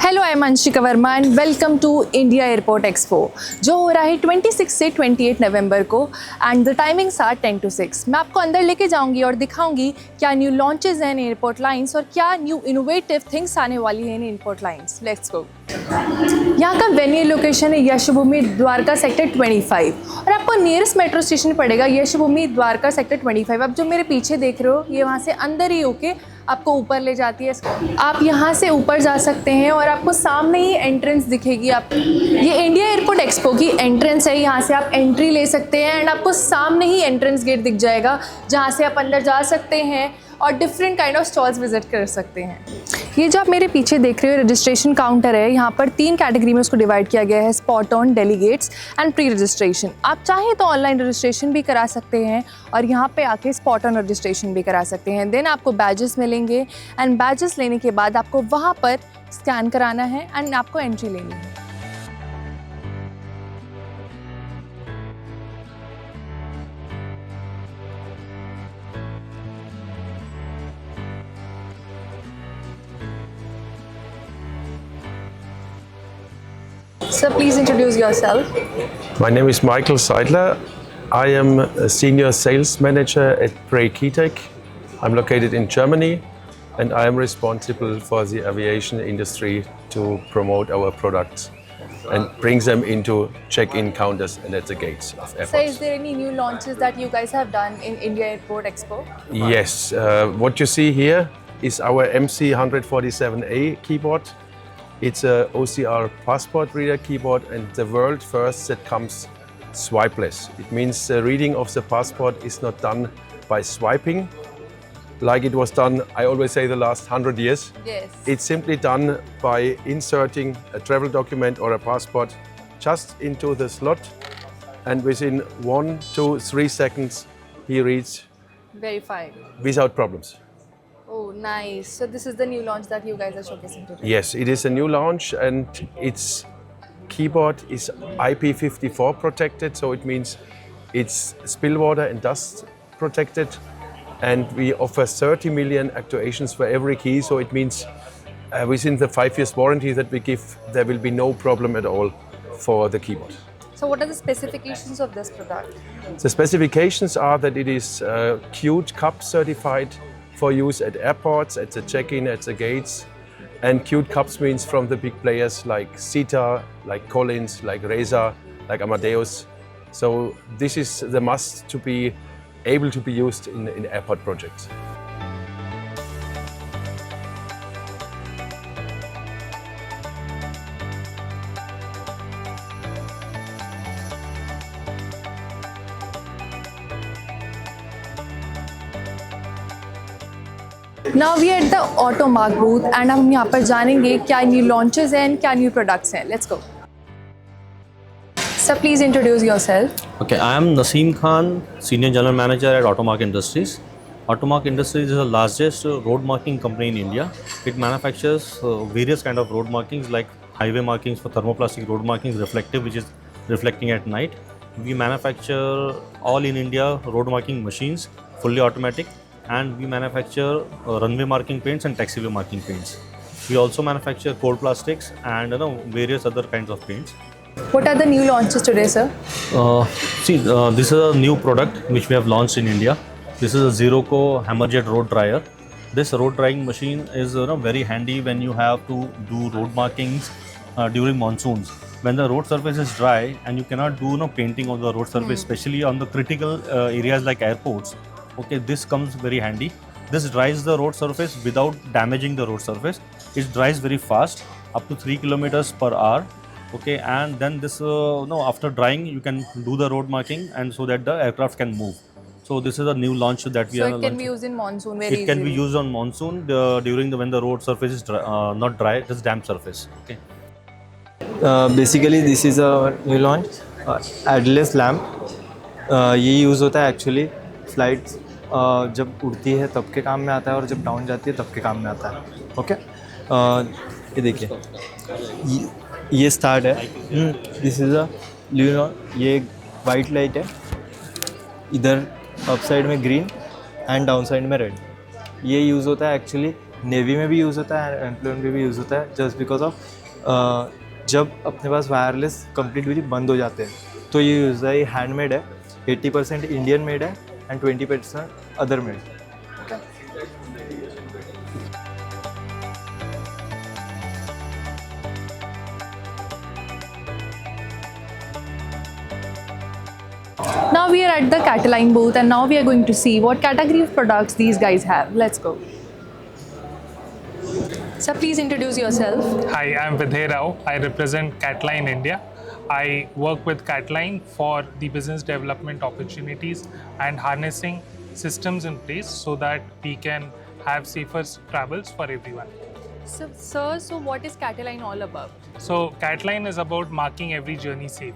Hello, I am Anshika Verma and welcome to India airport expo जो हो रहा है 26 से 28 नवंबर को and the timings are 10 to 6। मैं आपको अंदर लेके जाऊंगी और दिखाऊंगी क्या न्यू लॉन्चेस हैं इन एयरपोर्ट लाइंस और क्या न्यू इनोवेटिव थिंग्स आने वाली हैं इन एयरपोर्ट लाइंस। Let's go. यहाँ का वेन्यू लोकेशन है यशोभूमि द्वारका सेक्टर 25 और आपको नियरेस्ट मेट्रो स्टेशन पड़ेगा यशोभूमि द्वारका सेक्टर 25। अब जो मेरे पीछे देख रहे हो ये वहाँ से अंदर ही होके आपको ऊपर ले जाती है। आप यहाँ से ऊपर जा सकते हैं और आपको सामने ही एंट्रेंस दिखेगी। आप ये इंडिया एयरपोर्ट एक्सपो की एंट्रेंस है, यहाँ से आप एंट्री ले सकते हैं एंड आपको सामने ही एंट्रेंस गेट दिख जाएगा जहाँ से आप अंदर जा सकते हैं और different kind of stalls visit कर सकते हैं। ये जो आप मेरे पीछे देख रहे हो रजिस्ट्रेशन काउंटर है। यहाँ पर 3 कैटेगरी में उसको डिवाइड किया गया है, spot on, delegates and pre registration. आप चाहें तो ऑनलाइन रजिस्ट्रेशन भी करा सकते हैं और यहाँ पे आके स्पॉट ऑन रजिस्ट्रेशन भी करा सकते हैं। देन आपको बैजेस मिलेंगे एंड बैजेस लेने के बाद आपको वहाँ पर स्कैन कराना है एंड आपको एंट्री लेनी है। Sir, please introduce yourself. My name is Michael Seidler. I am a senior sales manager at Bray Keytech. I'm located in Germany and I am responsible for the aviation industry to promote our products and bring them into check-in counters and at the gates of airports. Sir, is there any new launches that you guys have done in India Airport Expo? Yes, what you see here is our MC147A keyboard. It's a OCR passport reader keyboard and the world first that comes swipeless. It means the reading of the passport is not done by swiping like it was done, I always say, the last 100 years. Yes. It's simply done by inserting a travel document or a passport just into the slot and within 1, 2, 3 seconds he reads Verified. without problems. Oh, nice. So this is the new launch that you guys are showcasing today. Yes, it is a new launch and its keyboard is IP54 protected, so it means it's spill water and dust protected, and we offer 30 million actuations for every key, so it means within the 5 years warranty that we give, there will be no problem at all for the keyboard. So what are the specifications of this product? The specifications are that it is Qt CUP certified for use at airports, at the check-in, at the gates. And Qt CUPs means from the big players like Sita, like Collins, like Razer, like Amadeus. So this is the must to be able to be used in airport projects. Now we are at the Automark booth and हम यहाँ पर जानेंगे क्या new launches हैं and क्या new products हैं. Let's go. Sir, please introduce yourself. Okay, I am Naseem Khan, Senior General Manager at Automark Industries. Automark Industries is the largest road marking company in India. It manufactures various kind of road markings like highway markings for thermoplastic road markings, reflective, which is reflecting at night. We manufacture all in India road marking machines, fully automatic, and we manufacture runway marking paints and taxiway marking paints. We also manufacture cold plastics and various other kinds of paints. What are the new launches today, sir? This is a new product which we have launched in India. This is a Zeroco Hammerjet road dryer. This road drying machine is very handy when you have to do road markings during monsoons. When the road surface is dry and you cannot do painting on the road surface, especially on the critical areas like airports. Okay, this comes very handy. This dries the road surface without damaging the road surface. It dries very fast, up to 3 kilometers per hour. Okay, and then this after drying you can do the road marking and so that the aircraft can move. So this is a new launch that we are launching. So it can be used in monsoon very easily. It can be used on monsoon during when the road surface is not dry, it is damp surface. Okay. Basically this is a new launch, adless lamp. ये use होता है actually flights जब उड़ती है तब के काम में आता है और जब डाउन जाती है तब के काम में आता है. ओके, ये देखिए ये स्टार्ट है. दिस इज़ अ ल्यूनॉन. ये वाइट लाइट है, इधर अप साइड में ग्रीन एंड डाउन साइड में रेड. ये यूज़ होता है एक्चुअली नेवी में भी यूज़ होता है, एम्प्लॉयमेंट में भी यूज़ होता है, जस्ट बिकॉज ऑफ जब अपने पास वायरलेस कम्प्लीटली बंद हो जाते हैं तो ये यूज़ है। ये हैंडमेड है, 80% इंडियन मेड है and 20% other made. Now we are at the Cataline booth and now we are going to see what category of products these guys have. Let's go. So please introduce yourself. Hi, I'm Vidhay Rao. I represent Cataline India. I work with Cataline for the business development opportunities and harnessing systems in place so that we can have safer travels for everyone. So, sir, so what is Cataline all about? So, Cataline is about marking every journey safe.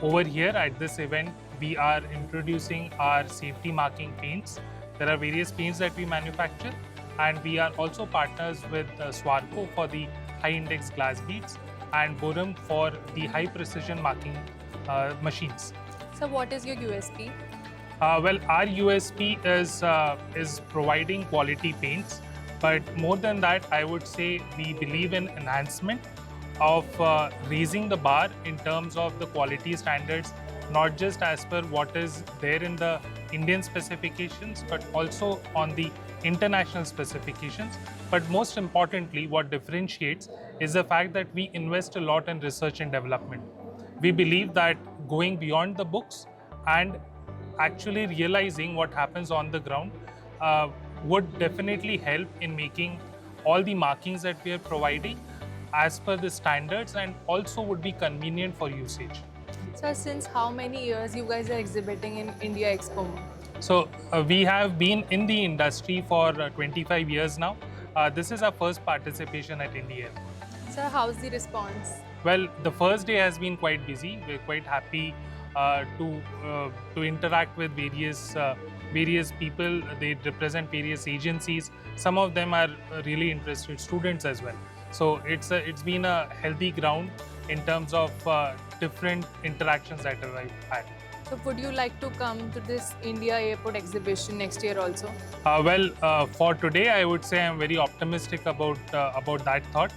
Over here at this event, we are introducing our safety marking paints. There are various paints that we manufacture, and we are also partners with Swarco for the high index glass beads and Borum for the high precision marking machines. So what is your USP? Well, our USP is providing quality paints, but more than that, I would say we believe in enhancement of raising the bar in terms of the quality standards, not just as per what is there in the Indian specifications, but also on the international specifications. But most importantly, what differentiates is the fact that we invest a lot in research and development. We believe that going beyond the books and actually realizing what happens on the ground would definitely help in making all the markings that we are providing as per the standards and also would be convenient for usage. So since how many years you guys are exhibiting in India Expo? So we have been in the industry for 25 years now. This is our first participation at India. Sir, how's the response? Well, the first day has been quite busy. We're quite happy to interact with various people. They represent various agencies. Some of them are really interested students as well. So it's been a healthy ground in terms of different interactions that I've had. So would you like to come to this India Airport exhibition next year also? For today, I would say I'm very optimistic about that thought.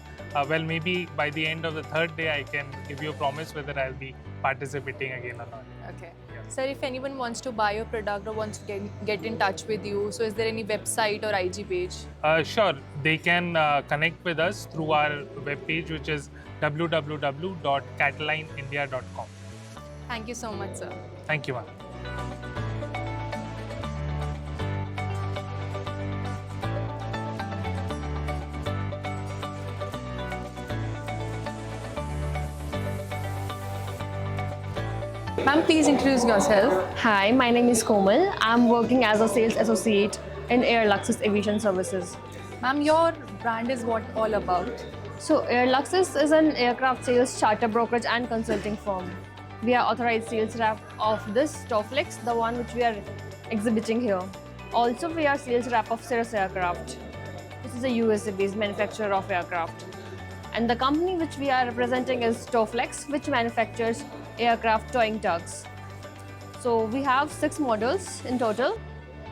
Well, maybe by the end of the third day, I can give you a promise whether I'll be participating again or not. Okay. Sir, if anyone wants to buy your product or wants to get in touch with you, so is there any website or IG page? Sure, they can connect with us through our webpage, which is www.catalineindia.com. Thank you so much, sir. Thank you, ma'am. Ma'am, please introduce yourself. Hi, my name is Komal. I'm working as a sales associate in Air Luxus Aviation Services. Ma'am, your brand is what all about? So, Air Luxus is an aircraft sales, charter brokerage and consulting firm. We are authorized sales rep of this Toflex, the one which we are exhibiting here. Also, we are sales rep of Cirrus Aircraft. This is a USA-based manufacturer of aircraft. And the company which we are representing is Toflex, which manufactures aircraft towing tugs. So we have 6 models in total,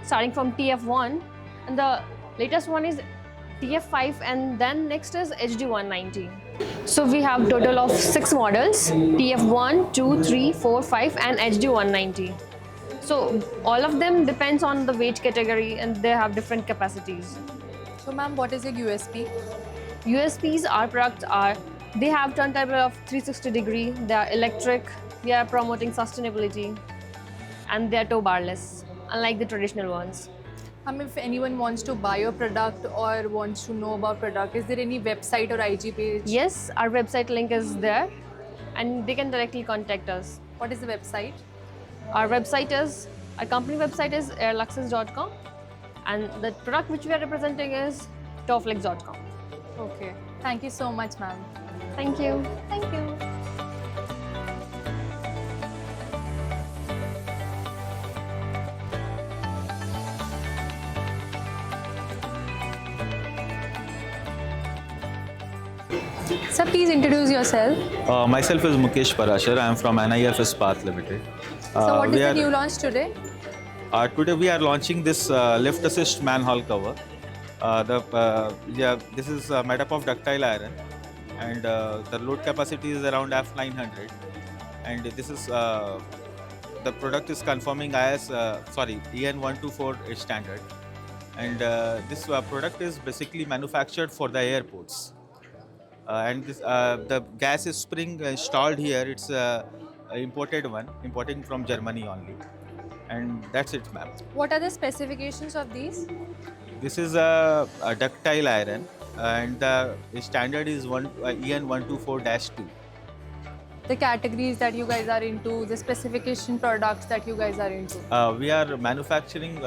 starting from TF1, and the latest one is TF5, and then next is HD190. So we have total of 6 models, TF1, 2, 3, 4, 5 and HD190. So all of them depends on the weight category and they have different capacities. So ma'am, what is your USP? USPs, our products are, they have turntable of 360 degree, they are electric, we are promoting sustainability, and they are tow barless, unlike the traditional ones. If anyone wants to buy your product or wants to know about product, is there any website or IG page? Yes, our website link is there and they can directly contact us. What is the website? Our company website is airluxus.com and the product which we are representing is toflex.com. Okay. Thank you so much, ma'am. Thank you. Thank you. Sir, please introduce yourself. Myself is Mukesh Parashar. I am from NIF Ispat Limited. So what is we the new launch today? Today we are launching this lift assist manhole cover. This is made up of ductile iron, and the load capacity is around F900, and this is the product is conforming EN124 standard, and this product is basically manufactured for the airports. And the gas is spring installed here. It's imported one, importing from Germany only, and that's it, ma'am. What are the specifications of these? This is a ductile iron, and the standard is EN124-2. The categories that you guys are into, the specification products that you guys are into. We are manufacturing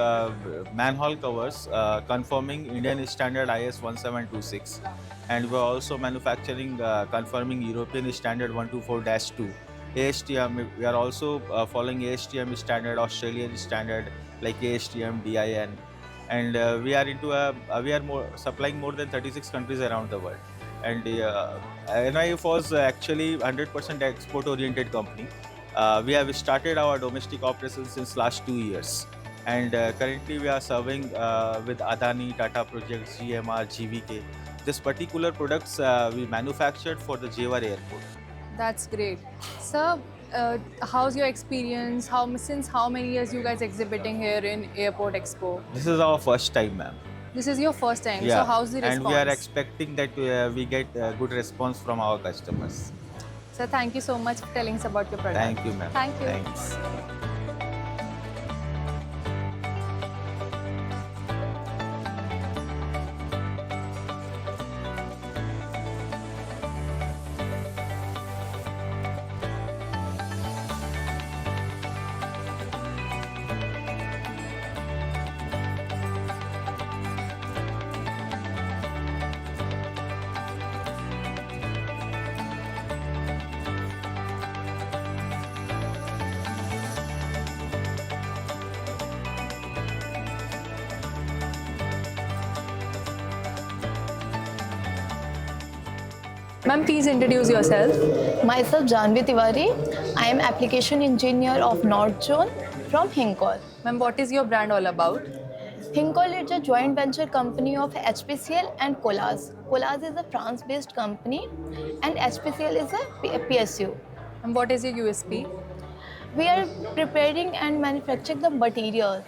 manhole covers conforming Indian standard IS 1726, and we're also manufacturing conforming European standard 124-2. ASTM, we are also following ASTM standard, Australian standard like ASTM, DIN, and we are supplying more than 36 countries around the world. And NIF was actually 100% export-oriented company. We have started our domestic operations since last 2 years, and currently we are serving with Adani, Tata Projects, GMR, GVK. This particular products we manufactured for the Jewar airport. That's great. Sir, how's your experience? Since how many years you guys exhibiting here in Airport Expo? This is our first time, ma'am. This is your first time. So how's the response? And we are expecting that we get good response from our customers. Sir, thank you so much for telling us about your product. Thank you, ma'am. Thank you. Thanks. Ma'am, please introduce yourself. Myself Janvi Tiwari. I am application engineer of North Zone from Hinkol. Ma'am, what is your brand all about? Hinkol is a joint venture company of HPCL and Colas. Colas is a France-based company and HPCL is a PSU. And what is your USP? We are preparing and manufacturing the material,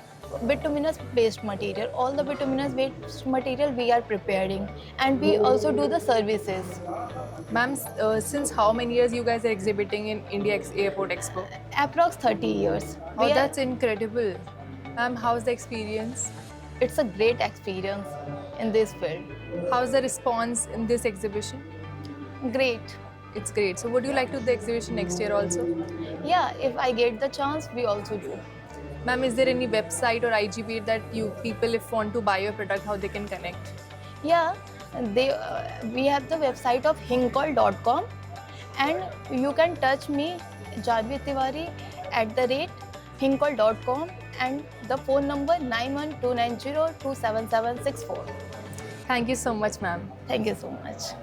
bituminous based material. All the bituminous based material we are preparing, and we also do the services. Ma'am, since how many years you guys are exhibiting in India Airport Expo? Approx 30 years. Oh, that's incredible. Ma'am, how's the experience? It's a great experience in this field. How's the response in this exhibition? Great. It's great. So would you like to do the exhibition next year also? Yeah, if I get the chance, we also do. Ma'am, is there any website or IG page that people, if want to buy your product, how they can connect? Yeah, we have the website of hinkol.com, and you can touch me, Janvi Tiwari, @hinkol.com, and the phone number 9129027764. Thank you so much, ma'am. Thank you so much.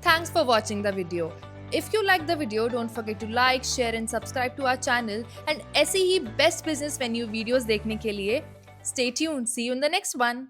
Thanks for watching the video. If you like the video, don't forget to like, share and subscribe to our channel. And ऐसे ही best business venue videos देखने के लिए stay tuned. See you in the next one.